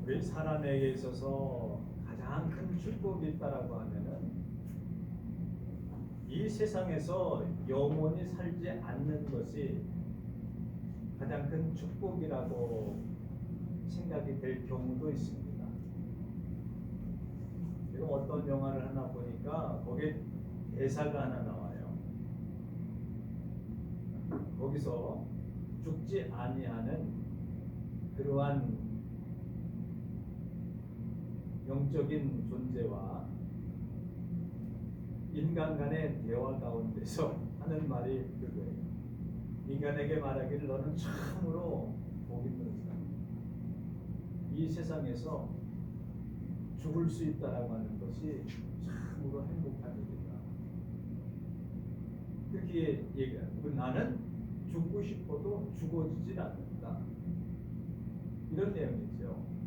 우리 사람에게 있어서 가장 큰 축복이 있다라고 하면은 이 세상에서 영원히 살지 않는 것이 가장 큰 축복이라고 생각이 될 경우도 있습니다. 지금 어떤 영화를 하나 보니까 거기에 대사가 하나 나와요. 거기서 죽지 아니하는 그러한 영적인 존재와 인간 간의 대화 가운데서 하는 말이 그거예요. 인간에게 말하기를 너는 참으로 복 있는 사람. 이 세상에서 죽을 수 있다라고 하는 것이 참으로 행복한 일이다. 그렇게 얘기하고 나는 죽고 싶어도 죽어지질 않는다. 이런 내용이죠.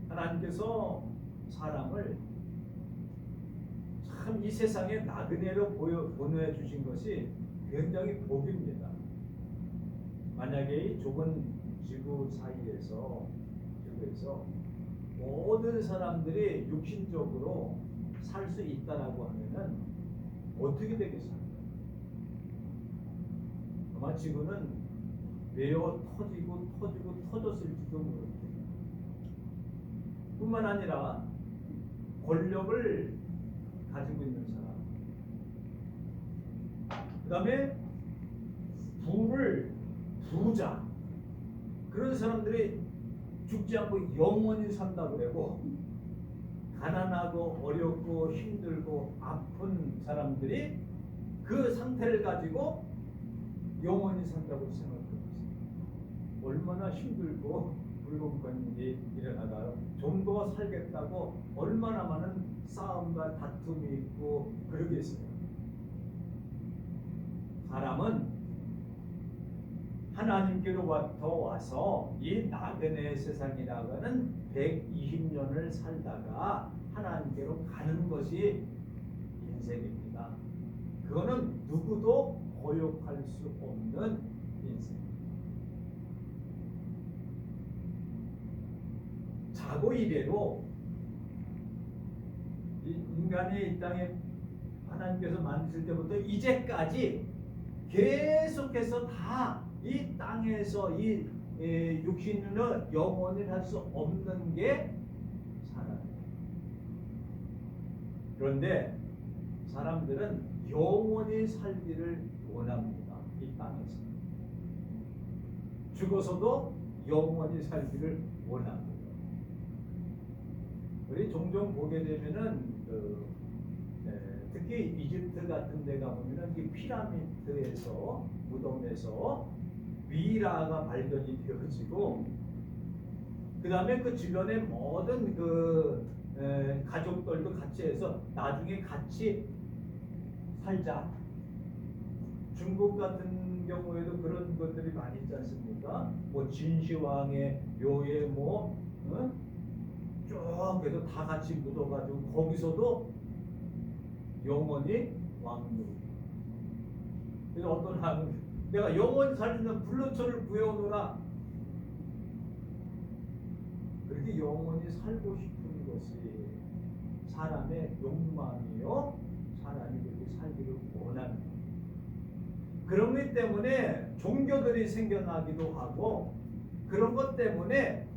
하나님께서 사람을 참 이 세상에 나그네로 보내어 주신 것이 굉장히 복입니다. 만약에 이 좁은 지구 사이에서 지구에서 모든 사람들이 육신적으로 살 수 있다라고 하면은 어떻게 되겠습니까? 아마 지구는 매어 터지고 터졌을지도 모릅니다. 뿐만 아니라 권력을 가지고 있는 사람, 그 다음에 부자, 그런 사람들이 죽지 않고 영원히 산다고 그러고, 가난하고 어렵고 힘들고 아픈 사람들이 그 상태를 가지고 영원히 산다고 생각합니다. 얼마나 힘들고 불공평한 일이 일어나다가 좀 더 살겠다고 얼마나 많은 싸움과 다툼이 있고 그러겠어요. 사람은 하나님께로부터 와서 이 나그네 세상이라고 하는 120년을 살다가 하나님께로 가는 것이 인생입니다. 그거는 누구도 거역할 수 없는 인생. 자고 이래로 인간이 이 땅에 하나님께서 만드실 때부터 이제까지 계속해서 다 이 땅에서 이 육신으로 영원히 할 수 없는 게 사람이에요. 그런데 사람들은 영원히 살기를 원합니다. 이 땅에서 죽어서도 영원히 살기를 원합니다. 우리 종종 보게 되면은 특히 이집트 같은 데 가보면은 이 피라미드에서 무덤에서 미이라가 발견이 되어지고, 그 다음에 그 주변의 모든 그 가족들도 같이 해서 나중에 같이 살자. 중국 같은 경우에도 그런 것들이 많이 있지 않습니까? 뭐 진시황의 묘에 쭉 그래서 다 같이 묻어가지고 거기서도 영원히 왕노. 그래서 어떤 사람은 내가 영원히 살리는 불로초를 구해오노라. 그렇게 영원히 살고 싶은 것이 사람의 욕망이요, 사람이 그렇게 살기를 원하는 것. 그렇기 때문에 종교들이 생겨나기도 하고, 그런 것 때문에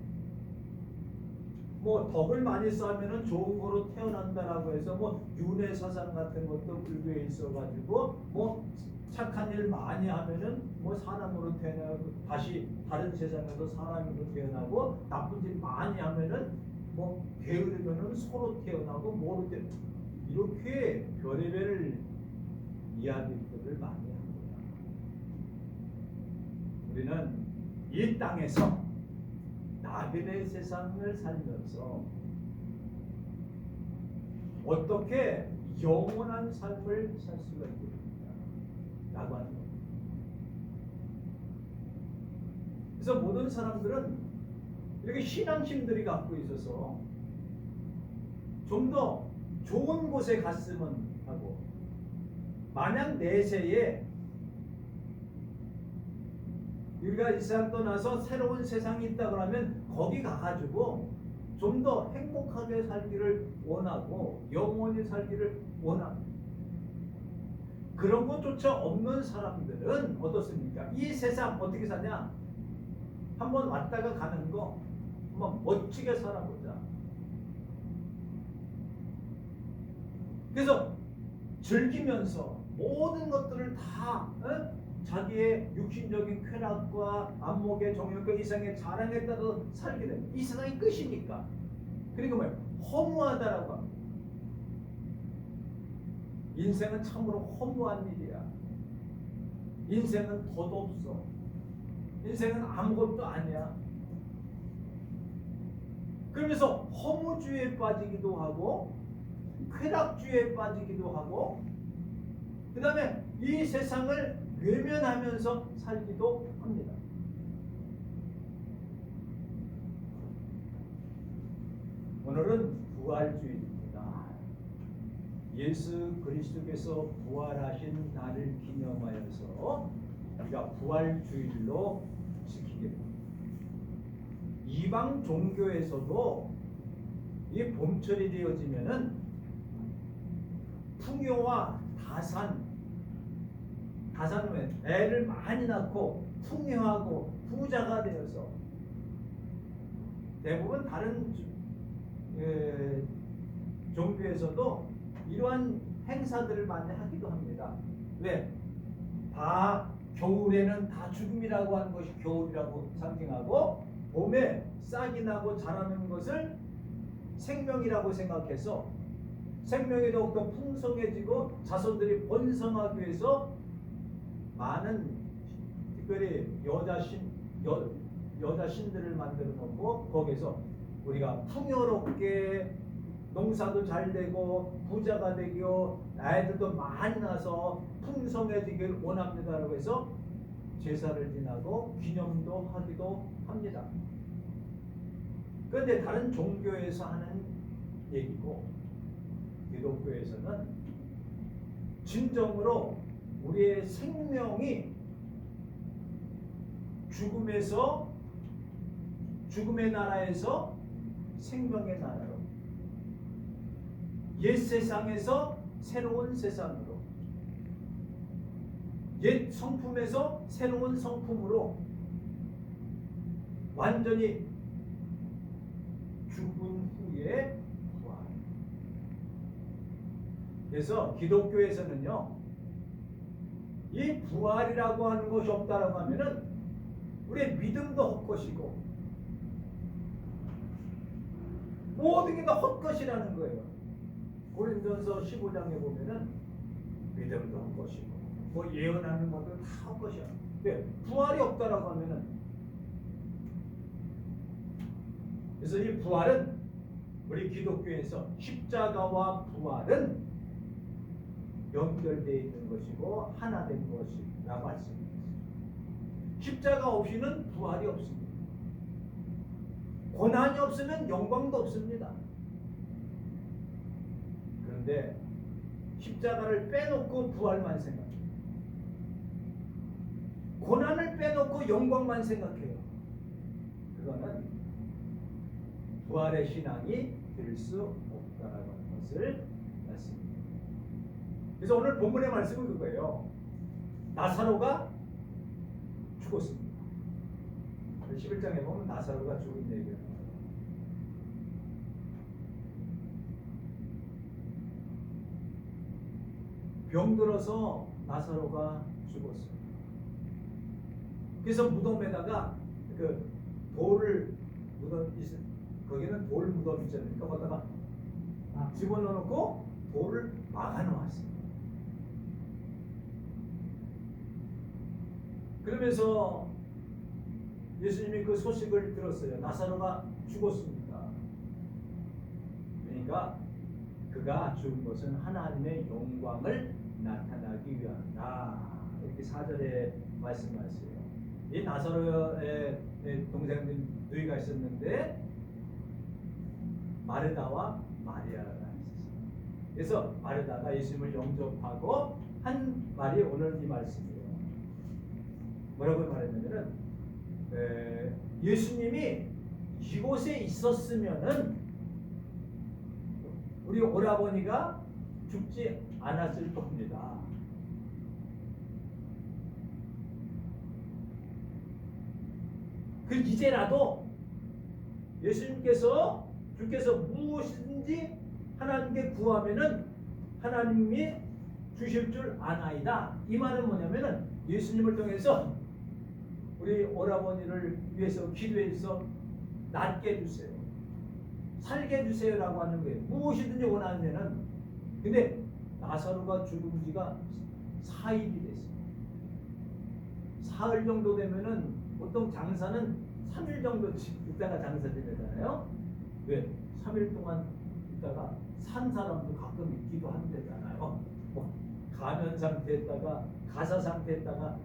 뭐 덕을 많이 쌓으면은 좋은 거로 태어난다라고 해서 뭐 윤회 사상 같은 것도 불교에 있어가지고 뭐 착한 일 많이 하면은 뭐 사람으로 태어나고 다시 다른 세상에서 사람으로 태어나고, 나쁜 짓 많이 하면은 뭐 게으르면은 소로 태어나고 뭐로 이렇게 별의별 이야기들을 많이 합니다. 우리는 이 땅에서 나그네 세상을 살면서 어떻게 영원한 삶을 살 수가 있겠느냐 라고 하는 겁니다. 그래서 모든 사람들은 이렇게 신앙심들이 갖고 있어서 좀 더 좋은 곳에 갔으면 하고, 만약 내세에 우리가 이 세상 떠나서 새로운 세상이 있다 그러면 거기 가가지고 좀 더 행복하게 살기를 원하고 영원히 살기를 원합니다. 그런 것조차 없는 사람들은 어떻습니까? 이 세상 어떻게 사냐? 한번 왔다가 가는 거 한번 멋지게 살아보자. 그래서 즐기면서 모든 것들을 다 자기의 육신적인 쾌락과 안목의 정욕과 이상의 자랑에 따라 살게 됩니다. 이 세상이 끝이니까. 그리고 뭐예요? 허무하다라고 합니다. 인생은 참으로 허무한 일이야. 인생은 덧 없어. 인생은 아무것도 아니야. 그러면서 허무주의에 빠지기도 하고 쾌락주의에 빠지기도 하고 그 다음에 이 세상을 외면하면서 살기도 합니다. 오늘은 부활주일입니다. 예수 그리스도께서 부활하신 날을 기념하여서 우리가 부활주일로 지키게 됩니다. 이방 종교에서도 이 봄철이 되어지면은 풍요와 다산은 애를 많이 낳고 풍요하고 부자가 되어서 대부분 다른 종교에서도 이러한 행사들을 많이 하기도 합니다. 왜? 다 겨울에는 다 죽음이라고 하는 것이 겨울이라고 상징하고 봄에 싹이 나고 자라는 것을 생명이라고 생각해서 생명이 더욱더 풍성해지고 자손들이 번성하기 위해서 많은 특별히 여자 신들을 만들어 놓고 거기서 우리가 풍요롭게 농사도 잘 되고 부자가 되고 아이들도 많이 나서 풍성해지길 원합니다라고 해서 제사를 지나고 기념도 하기도 합니다. 그런데 다른 종교에서 하는 얘기고 기독교에서는 진정으로 우리의 생명이 죽음의 나라에서 생명의 나라로 옛 세상에서 새로운 세상으로 옛 성품에서 새로운 성품으로 완전히 죽은 후에 부활. 그래서 기독교에서는요 이 부활이라고 하는 것이 없다라고 하면은 우리의 믿음도 헛것이고 모든 게 다 헛것이라는 거예요. 고린도전서 15장에 보면은 믿음도 헛것이고 뭐 예언하는 것도 다 헛것이야. 근데 부활이 없다라고 하면은 그래서 이 부활은 우리 기독교에서 십자가와 부활은 연결되어 있는 것이고 하나 된 것이라고 말씀드렸습니다. 십자가 없이는 부활이 없습니다. 고난이 없으면 영광도 없습니다. 그런데 십자가를 빼놓고 부활만 생각해요. 고난을 빼놓고 영광만 생각해요. 그거는 부활의 신앙이 될 수 없다라는 것을 말씀드립니다. 그래서 오늘 본문의 말씀은 그거예요. 나사로가 죽었습니다. 11장에 보면 나사로가 죽은 얘기가 나와요. 병들어서 나사로가 죽었어요. 그래서 무덤에다가 그 돌을 거기는 돌 무덤 있잖아요. 그러니까 거기다가 집어넣어놓고 돌을 막아놓았어요. 그러면서 예수님이 그 소식을 들었어요. 나사로가 죽었습니다. 그러니까 그가 죽은 것은 하나님의 영광을 나타나기 위함이다. 이렇게 4절에 말씀하세요. 이 나사로의 동생들 누이가 있었는데 마르다와 마리아가 있었어요. 그래서 마르다가 예수님을 영접하고 한 말이 오늘 이 말씀이에요. 뭐라고 말했냐면은 예수님이 이곳에 있었으면은 우리 오라버니가 죽지 않았을 겁니다. 그 이제라도 주께서 무엇이든지 하나님께 구하면은 하나님이 주실 줄 아나이다. 이 말은 뭐냐면은 예수님을 통해서 우리 오라버니를 위해서 기도해서 낫게 해주세요, 살게 해주세요라고 하는 거예요. 무엇이든지 원하면은. 근데 나사로가 죽은 지가 4일이 됐어요. 사흘 정도 되면은 보통 장사는 3일 정도 있다가 장사 되잖아요. 왜? 3일 동안 있다가 산 사람도 가끔 있기도 한대잖아요. 가면 상태에다가 가사 상태에다가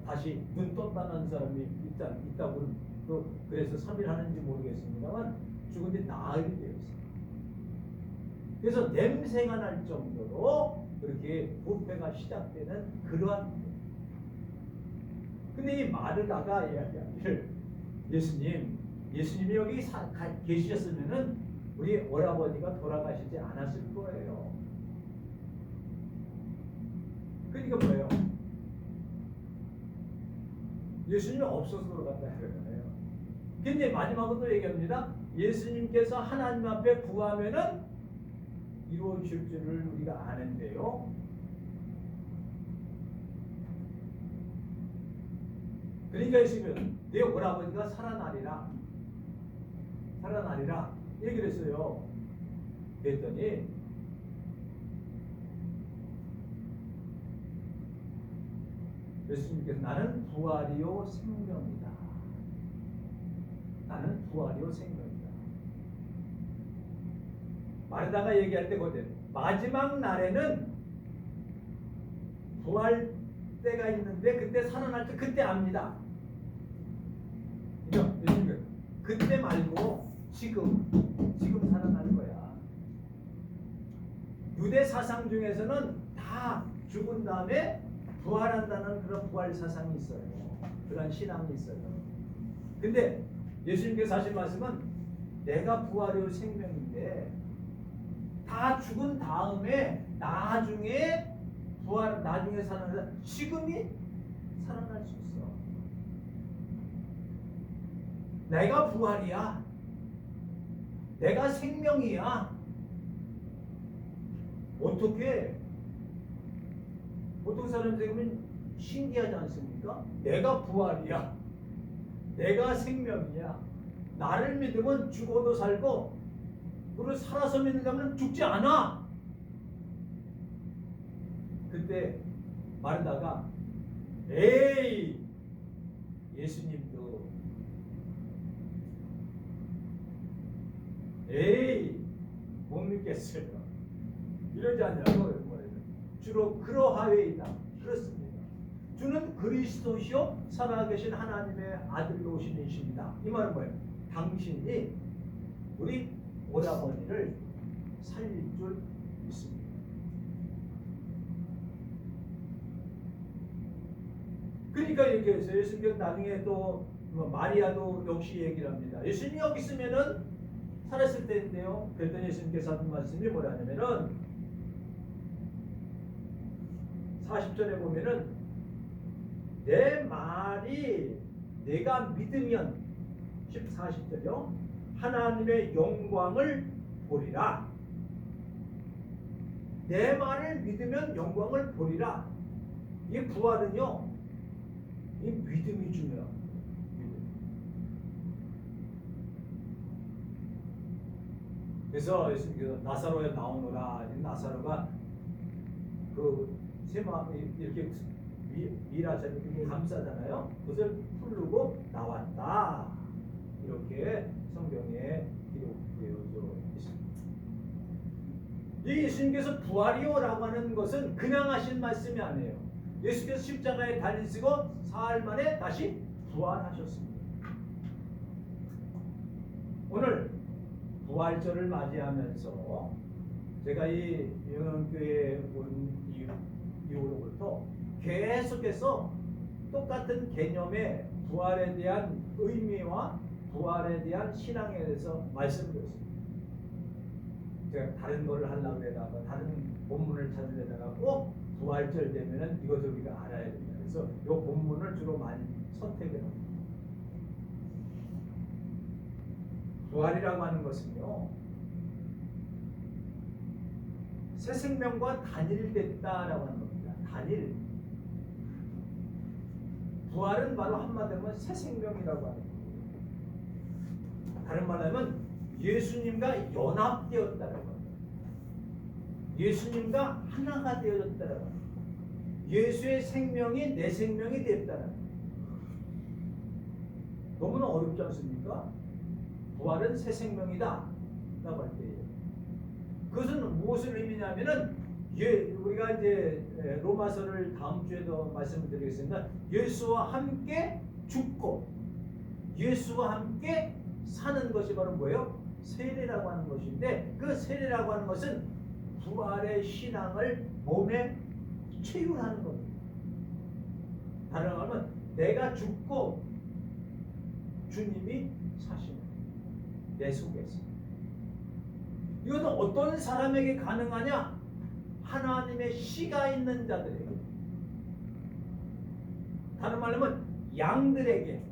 다시 눈 떴다는 사람이 있다고 또 그래서 3일 하는지 모르겠습니다만 죽은 지 나흘이 되었어요. 그래서 냄새가 날 정도로 그렇게 부패가 시작되는 그러한. 근데 이 마르다가 예수님이 여기 계시셨으면은 우리 오라버니가 돌아가시지 않았을 거예요. 그러니까 뭐예요? 예수님이 없어서 돌아갔다 그러잖아요. 근데 마지막으로 또 얘기합니다. 예수님께서 하나님 앞에 구하면은 이루어질 줄을 우리가 아는데요. 그러니까 예수님은 내 오라버니가 살아나리라 얘기를 했어요. 그랬더니 예수님께서 나는 부활이요 생명이다. 나는 부활이요 생명이다. 마르다가 얘기할 때 거든 마지막 날에는 부활 때가 있는데 그때 살아날 때 그때 압니다. 그때 말고 지금 살아날 거야. 유대 사상 중에서는 다 죽은 다음에 부활한다는 그런 부활 사상이 있어요. 그런 신앙이 있어요. 근데 예수님께서 하신 말씀은 내가 부활이요 생명인데 다 죽은 다음에 나중에 살아날 지금이 살아날 수 있어. 내가 부활이야. 내가 생명이야. 어떻게? 보통 사람들이 보면 신기하지 않습니까? 내가 부활이야. 내가 생명이야. 나를 믿으면 죽어도 살고, 그리고 살아서 믿는다면 죽지 않아. 그때 마르다가 에이 예수님도 못 믿겠어요. 이러지 않냐고. 주로 그러하외이다. 그렇습니다. 주는 그리스도시요 살아계신 하나님의 아들로 오신 이십니다. 이 말은 뭐예요? 당신이 우리 오라버니를 살릴 줄 믿습니다. 그러니까 이렇게 해서 예수님께서 나중에 또 마리아도 역시 얘기를 합니다. 예수님이 여기 있으면은 살았을 때인데요. 그랬더니 예수님께서 하는 말씀이 뭐냐면은 40절에 보면은 내 말이 내가 믿으면 40절이요 하나님의 영광을 보리라. 내 말을 믿으면 영광을 보리라. 이 부활은요 이 믿음이 중요해요. 그래서 예수님께서 나사로에 나오노라. 나사로가 그 세마 이렇게 미라처럼 이렇게 감싸잖아요. 그것을 풀르고 나왔다. 이렇게 성경에 기록되어져 있습니다. 이 예수님께서 부활이요라고 하는 것은 그냥 하신 말씀이 아니에요. 예수께서 십자가에 달리시고 사흘 만에 다시 부활하셨습니다. 오늘 부활절을 맞이하면서 제가 이 영원교회에 온 이후로부터 계속해서 똑같은 개념의 부활에 대한 의미와 부활에 대한 신앙에 대해서 말씀드렸습니다. 제가 다른 거를 하려고 해다가 다른 본문을 찾으려다가 꼭 부활절 되면은 이것을 우리가 알아야 된다. 그래서 이 본문을 주로 많이 선택을 합니다. 부활이라고 하는 것은요, 새 생명과 단일됐다라고 하는 겁니다. 단일. 부활은 바로 한마디로 새 생명이라고 하는 거예요. 다른 말로 하면 예수님과 연합되었다라고 합니다. 예수님과 하나가 되어졌다라고 합니다. 예수의 생명이 내 생명이 됐다라는 거예요. 너무나 어렵지 않습니까? 부활은 새 생명이다 라고 할 때예요. 그것은 무엇을 의미냐면은 우리가 이제 로마서를 다음 주에도 말씀드리겠습니다. 예수와 함께 죽고 예수와 함께 사는 것이 바로 뭐예요? 세례라고 하는 것인데, 그 세례라고 하는 것은 부활의 신앙을 몸에 체육하는 겁니다. 다른 말로 하면 내가 죽고 주님이 사시는 내 속에서. 이것은 어떤 사람에게 가능하냐? 하나님의 씨가 있는 자들에게, 다른 말로 하면 양들에게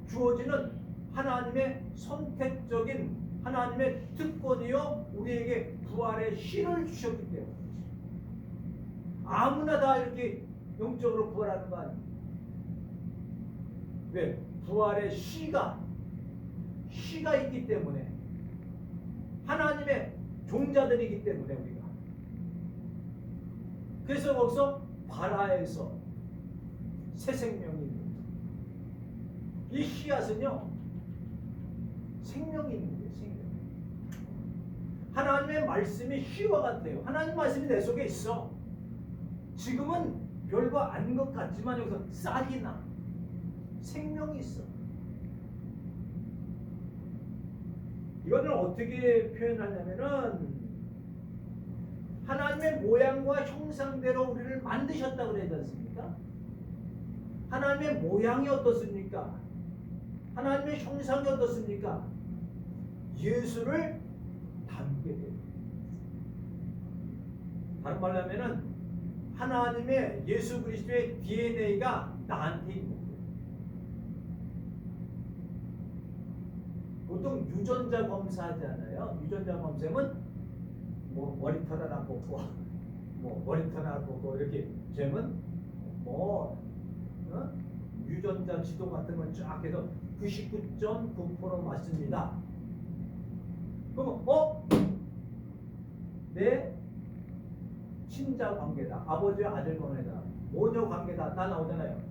주어지는 하나님의 선택적인 하나님의 특권이요, 우리에게 부활의 씨를 주셨기 때문에. 아무나 다 이렇게 영적으로 부활하는 거 아닙니다. 왜? 부활의 씨가 있기 때문에, 하나님의 종자들이기 때문에 우리가. 그래서 거기서 바라에서 새 생명이 있는 거예요. 이 씨앗은요, 생명이 있는 거예요. 생명. 하나님의 말씀이 씨와 같아요. 하나님 말씀이 내 속에 있어. 지금은 별거 아닌 것 같지만 여기서 싹이 나. 생명이 있어. 이거는 어떻게 표현하냐면은, 하나님의 모양과 형상대로 우리를 만드셨다고 그러지 않습니까? 하나님의 모양이 어떻습니까? 하나님의 형상이 어떻습니까? 예수를 닮게 돼요. 다른 말로 하면은 하나님의 예수 그리스도의 DNA가 나한테 있는 거예요. 보통 유전자 검사하잖아요. 유전자 검사면 뭐 머리털 하나 뽑고 뭐 머리털 하나 뽑고 이렇게 재면 유전자 지도 같은 걸 쫙 해서 99.9% 맞습니다. 그럼 내 친자 관계다, 아버지와 아들 관계다, 모녀 관계다 다 나오잖아요.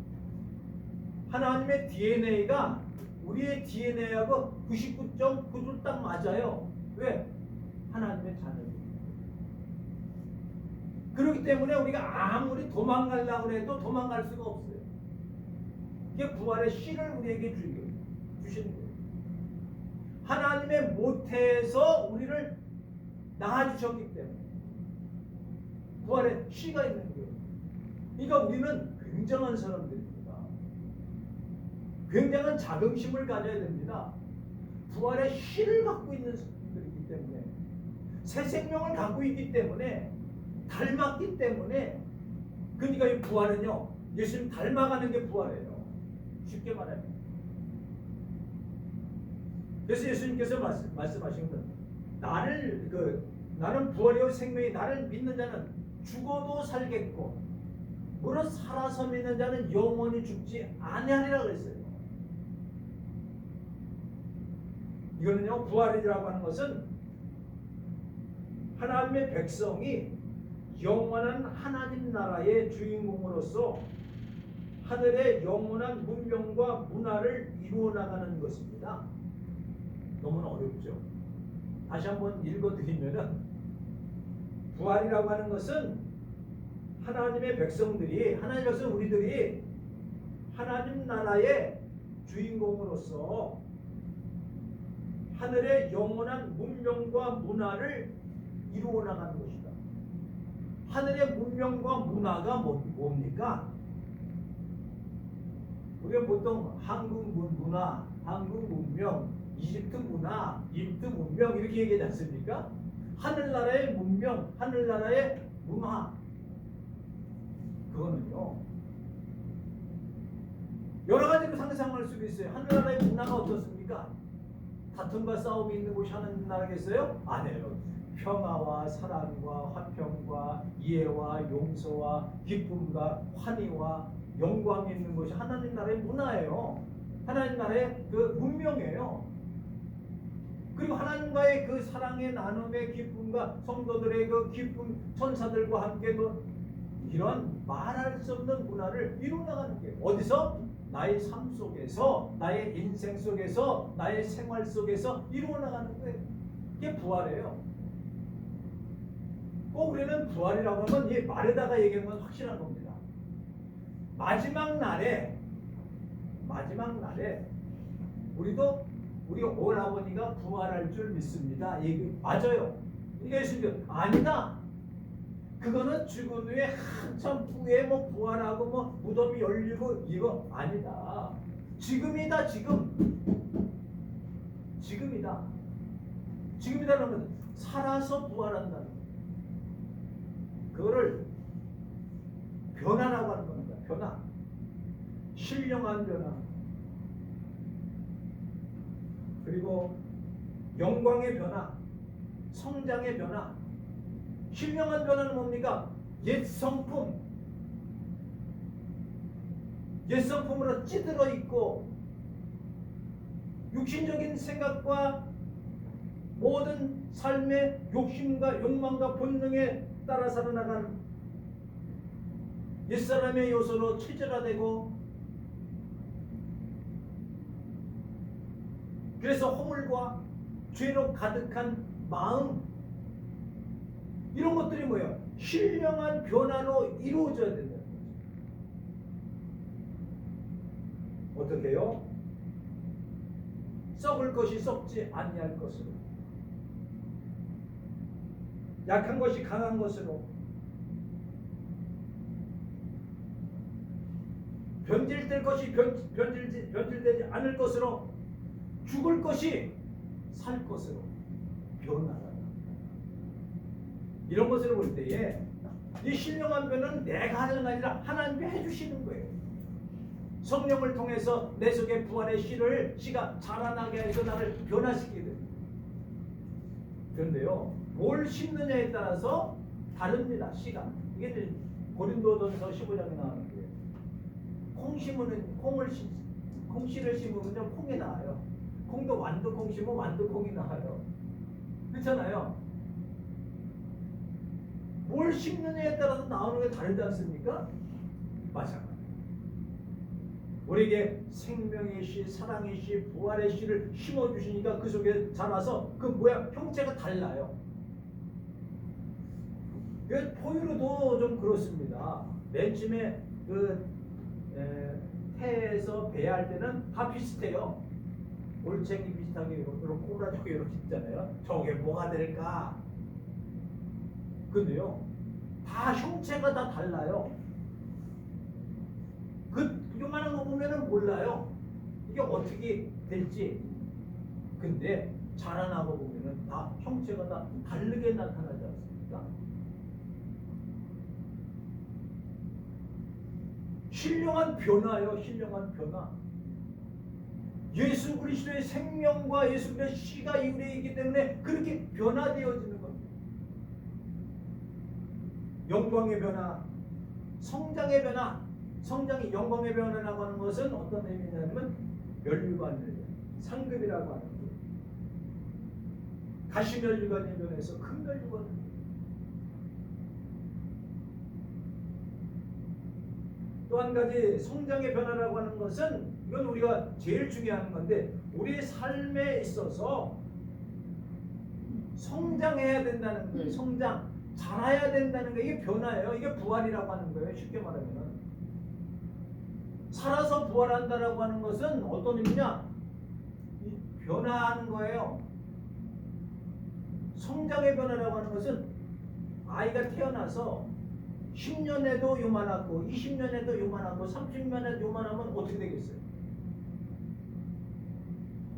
하나님의 DNA가 우리의 DNA하고 99.9도 딱 맞아요. 왜? 하나님의 자녀들. 그렇기 때문에 우리가 아무리 도망가려고 해도 도망갈 수가 없어요. 이게 부활의 씨를 우리에게 주시는 거예요. 하나님의 모태에서 우리를 낳아주셨기 때문에 부활의 씨가 있는 거예요. 그러니까 우리는 굉장한 사람들입니다. 굉장한 자긍심을 가져야 됩니다. 부활의 씨를 갖고 있는 사람들이기 때문에, 새 생명을 갖고 있기 때문에, 닮았기 때문에. 그러니까 이 부활은요, 예수님 닮아가는 게 부활이에요. 쉽게 말하면. 그래서 예수님께서 말씀하신 건, 나는 부활이요 생명이, 나를 믿는 자는 죽어도 살겠고 무릇 살아서 믿는 자는 영원히 죽지 아니하리라 그랬어요. 이거는요, 부활이라고 하는 것은 하나님의 백성이 영원한 하나님 나라의 주인공으로서 하늘의 영원한 문명과 문화를 이루어 나가는 것입니다. 너무나 어렵죠. 다시 한번 읽어드리면은, 부활이라고 하는 것은 하나님의 백성들이, 하나님의 백성 우리들이 하나님 나라의 주인공으로서 하늘의 영원한 문명과 문화를 이루어 나가는 것이다. 하늘의 문명과 문화가 뭡니까? 우리가 보통 한국 문화, 한국 문명, 이집트 문화, 이집트 문명 이렇게 얘기하지 않습니까? 하늘나라의 문명, 하늘나라의 문화, 그거는요 여러 가지로 상상할 수도 있어요. 하늘나라의 문화가 어떻습니까? 다툼과 싸움이 있는 곳이 하늘나라겠어요? 아니에요. 평화와 사랑과 화평과 이해와 용서와 기쁨과 환희와 영광이 있는 것이 하나님 나라의 문화예요. 하나님 나라의 그 문명이에요. 그리고 하나님과의 그 사랑의 나눔의 기쁨과 성도들의 그 기쁨, 천사들과 함께도 이런 말할 수 없는 문화를 이루어나가는 게 어디서? 나의 삶 속에서, 나의 인생 속에서, 나의 생활 속에서 이루어나가는 거예요. 이게 부활이에요. 꼭 우리는 부활이라고 하면 이 말에다가 얘기하는 건 확실한 겁니다. 마지막 날에 우리 오라버니가 부활할 줄 믿습니다. 얘기 맞아요. 이게 예수님 아니다. 그거는 죽은 후에 한참 후에 뭐 부활하고 뭐 무덤이 열리고 이거 아니다. 지금이다. 지금이다. 지금이다는 건 살아서 부활한다는 거예요. 그거를 변화라고 하는 겁니다. 변화. 신령한 변화. 그리고 영광의 변화. 성장의 변화. 신령한 변화는 뭡니까? 옛 성품으로 찌들어 있고 육신적인 생각과 모든 삶의 욕심과 욕망과 본능에 따라 살아나간 옛사람의 요소로 체질화되고 그래서 허물과 죄로 가득한 마음 이런 것들이 뭐예요? 신령한 변화로 이루어져야 된다는 거죠. 어떻게 해요? 썩을 것이 썩지 아니할 것으로 약한 것이 강한 것으로 변질될 것이 변질되지 않을 것으로 죽을 것이 살 것으로 변화라. 이런 것을 볼 때에 이 신령한 변화는 내가 하는 게 아니라 하나님이 해주시는 거예요. 성령을 통해서 내 속에 부활의 씨가 자라나게 해서 나를 변화시키게 됩니다. 그런데요, 뭘 심느냐에 따라서 다릅니다. 씨가. 이게 이제 고린도전서 15장에 나오는 거예요. 콩씨를 심으면 콩이 나와요. 콩도 완두콩 심으면 완두콩이 나와요. 그렇잖아요. 뭘 심느냐에 따라서 나오는 게 다르지 않습니까? 마찬가지. 우리에게 생명의 씨, 사랑의 씨, 부활의 씨를 심어주시니까 그 속에 자라서 그 모양, 형체가 달라요. 포유류도 좀 그렇습니다. 맨 처음에 태에서 배할 때는 다 비슷해요. 올챙이 비슷하게 이렇게 꼬라지고 이렇게 있잖아요. 저게 뭐가 될까? 근데요, 다 형체가 다 달라요. 요만한 거 보면은 몰라요. 이게 어떻게 될지. 근데 자라나고 보면은 다 형체가 다 다르게 나타나지 않습니까? 신령한 변화예요. 신령한 변화. 예수 그리스도의 생명과 예수 그리스도의 씨가 우리에 있기 때문에 그렇게 변화되어지는 겁니다. 영광의 변화, 성장의 변화. 성장이 영광의 변화라고 하는 것은 어떤 의미냐면 면류관을 상급이라고 하는 거예요. 가시면류관이 변해서 큰 면류관을. 또 한 가지 성장의 변화라고 하는 것은 이건 우리가 제일 중요한 건데 우리의 삶에 있어서 성장해야 된다는 거예요. 성장, 자라야 된다는 거 이게 변화예요. 이게 부활이라고 하는 거예요. 쉽게 말하면. 살아서 부활한다라고 하는 것은 어떤 의미냐? 변화하는 거예요. 성장의 변화라고 하는 것은 아이가 태어나서 10년에도 요만하고 20년에도 요만하고 30년에도 요만하면 어떻게 되겠어요?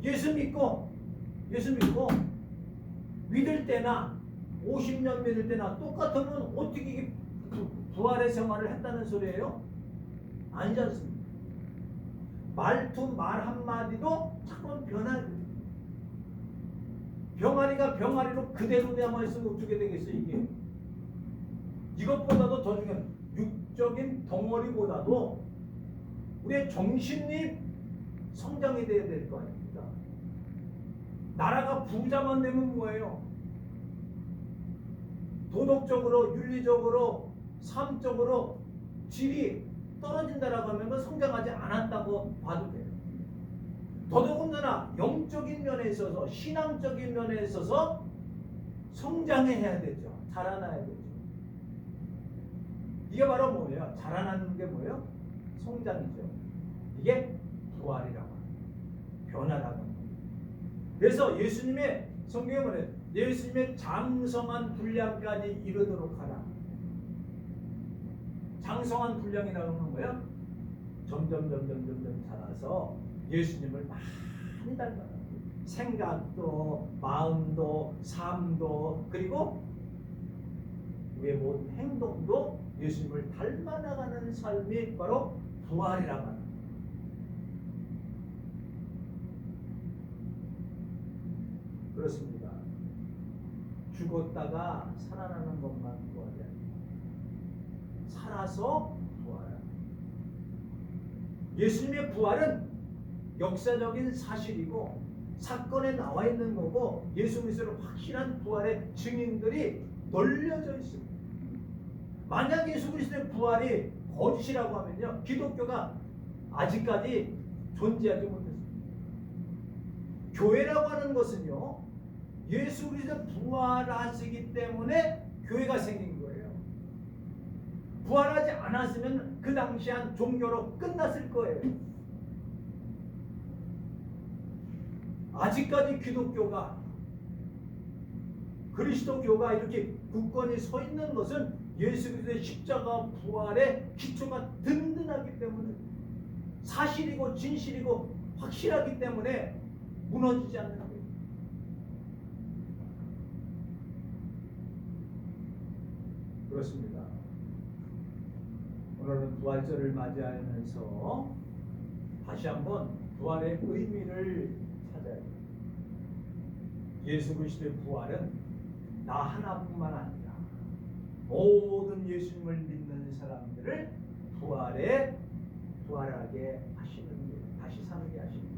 예수 믿고 믿을 때나 50년 믿을 때나 똑같으면 어떻게 이게 부활의 생활을 했다는 소리예요? 아니지 않습니까? 말투 말 한마디도 자꾸 변화해요. 병아리가 병아리로 그대로 남아있으면 어떻게 되겠어요 이게? 이것보다도 더 중요한 육적인 덩어리보다도 우리의 정신이 성장이 돼야 될 거 아닙니까? 나라가 부자만 되면 뭐예요? 도덕적으로, 윤리적으로, 삶적으로 질이 떨어진다라고 하면 성장하지 않았다고 봐도 돼요. 더더군다나 영적인 면에 있어서, 신앙적인 면에 있어서 성장해야 되죠. 자라나야 되죠. 이게 바로 뭐예요? 자라나는 게 뭐예요? 성장이죠. 이게 부활이라고 합니다. 변화라고 합니다. 그래서 예수님의 성경에 뭐래요? 예수님의 장성한 분량까지 이르도록 하라. 장성한 분량이라고 하는 거예요? 점점 자라서 예수님을 많이 닮아요. 생각도, 마음도, 삶도, 그리고 우리의 모든 행동도 예수님을 닮아나가는 삶이 바로 부활이라고 합니다. 그렇습니다. 죽었다가 살아나는 것만 부활이 아닙니다. 살아서 부활합니다. 예수님의 부활은 역사적인 사실이고 사건에 나와 있는 거고 예수 그리스도의 확실한 부활의 증인들이 널려져 있습니다. 만약 예수 그리스도의 부활이 거짓이라고 하면요, 기독교가 아직까지 존재하지 못했습니다. 교회라고 하는 것은요, 예수 그리스도 부활하시기 때문에 교회가 생긴 거예요. 부활하지 않았으면 그 당시 한 종교로 끝났을 거예요. 아직까지 기독교가, 그리스도교가 이렇게 굳건히 서 있는 것은 예수 그리스도의 십자가 부활의 기초가 든든하기 때문에, 사실이고 진실이고 확실하기 때문에 무너지지 않는 거예요. 그렇습니다. 오늘은 부활절을 맞이하면서 다시 한번 부활의 의미를 찾아야 돼요. 예수 그리스도의 부활은 나 하나뿐만 아니라 모든 예수님을 믿는 사람들을 부활하게 하시는 게, 다시 사게 하시는 게,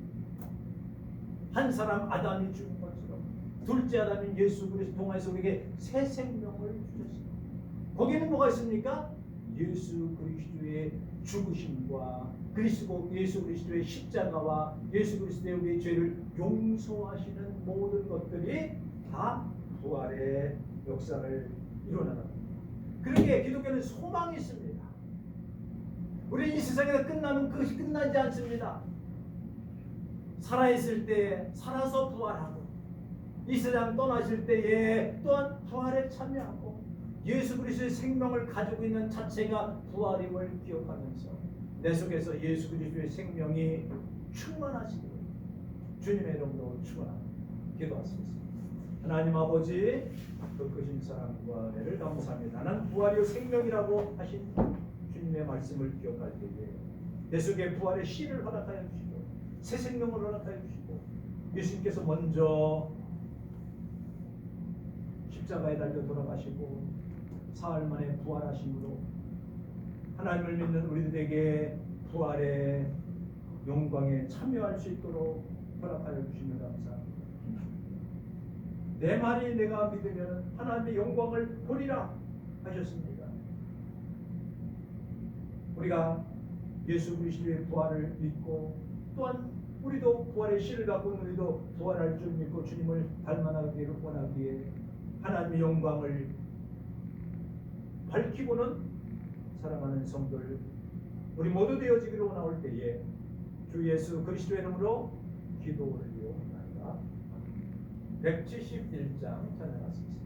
한 사람 아담이 죽은 것처럼 둘째 아담인 예수 그리스도 동화에서 우리에게 새 생명을 주셨습니다. 거기는 뭐가 있습니까? 예수 그리스도의 죽으심과 예수 그리스도의 십자가와 예수 그리스도의 우리의 죄를 용서하시는 모든 것들이 다 부활의 역사를 일어나는 겁니다. 그러기에 기독교는 소망이 있습니다. 우리 이 세상에서 끝나면 그것이 끝나지 않습니다. 살아있을 때 살아서 부활하고, 이 세상 떠나실 때에 또한 부활에 참여하고, 예수 그리스도의 생명을 가지고 있는 자체가 부활임을 기억하면서 내 속에서 예수 그리스도의 생명이 충만하시기를 주님의 이름으로 축원합니다. 기도하시겠습니다. 하나님 아버지, 그 크신 사랑과 은혜를 감사합니다. 나는 부활이요 생명이라고 하신 주님의 말씀을 기억할 때에 내 속에 부활의 씨를 허락하여 주시고 새 생명을 허락하여 주시고, 예수님께서 먼저 십자가에 달려 돌아가시고 사흘 만에 부활하심으로 하나님을 믿는 우리들에게 부활의 영광에 참여할 수 있도록 허락하여 주시면 감사합니다. 내 말이 내가 믿으면 하나님의 영광을 보리라 하셨습니다. 우리가 예수 그리스도의 부활을 믿고 또한 우리도 부활의 씨를 갖고 있는 우리도 부활할 줄 믿고 주님을 닮아나기를 원하기에 하나님의 영광을 밝히고는 사랑하는 성도들 우리 모두 되어지기로 원하올 때에 주 예수 그리스도의 이름으로 기도 올리옵나이다. 171장 찬양하십시다.